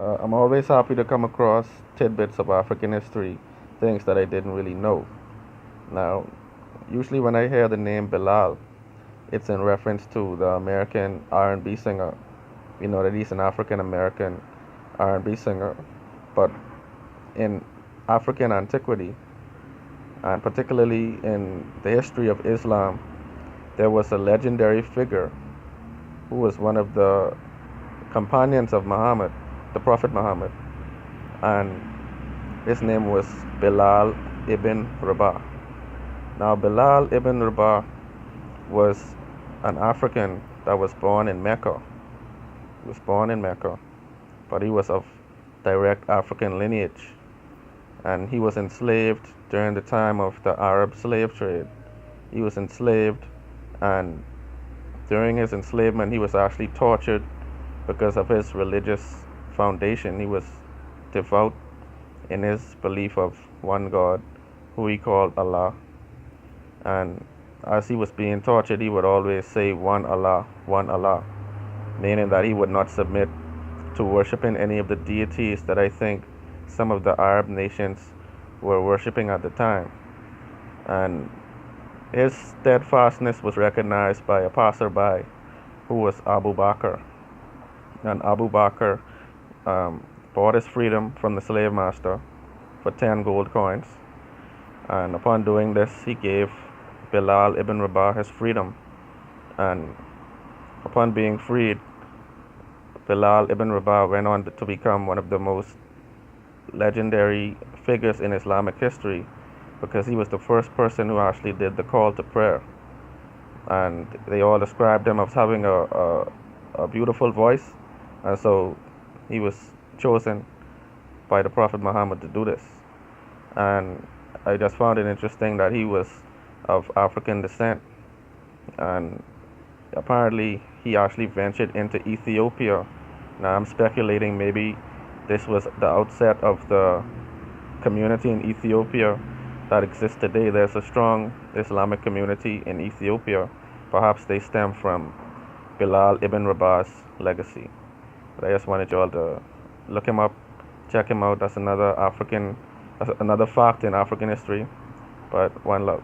I'm always happy to come across tidbits of African history, things that I didn't really know. Now, usually when I hear the name Bilal, it's in reference to the American R&B singer. You know that he's an African American R&B singer, but in African antiquity, and particularly in the history of Islam, there was a legendary figure who was one of the companions of Muhammad, the Prophet Muhammad, and his name was Bilal Ibn Rabah. Now, Bilal Ibn Rabah was an African that was born in Mecca. He was born in Mecca, but he was of direct African lineage, and he was enslaved during the time of the Arab slave trade. He was enslaved, and during his enslavement, he was actually tortured because of his religious foundation. He was devout in his belief of one God, who he called Allah. And as he was being tortured, he would always say, one Allah, meaning that he would not submit to worshiping any of the deities that I think some of the Arab nations were worshiping at the time. And his steadfastness was recognized by a passerby who was Abu Bakr. And Abu Bakr bought his freedom from the slave master for 10 gold coins. And upon doing this, he gave Bilal ibn Rabah his freedom. And upon being freed, Bilal ibn Rabah went on to become one of the most legendary figures in Islamic history because he was the first person who actually did the call to prayer. And they all described him as having a beautiful voice. And so he was chosen by the Prophet Muhammad to do this. And I just found it interesting that he was of African descent. And apparently, he actually ventured into Ethiopia. Now, I'm speculating maybe this was the outset of the community in Ethiopia that exists today. There's a strong Islamic community in Ethiopia. Perhaps they stem from Bilal ibn Rabah's legacy. But I just wanted you all to look him up, check him out. That's another fact in African history. But one love.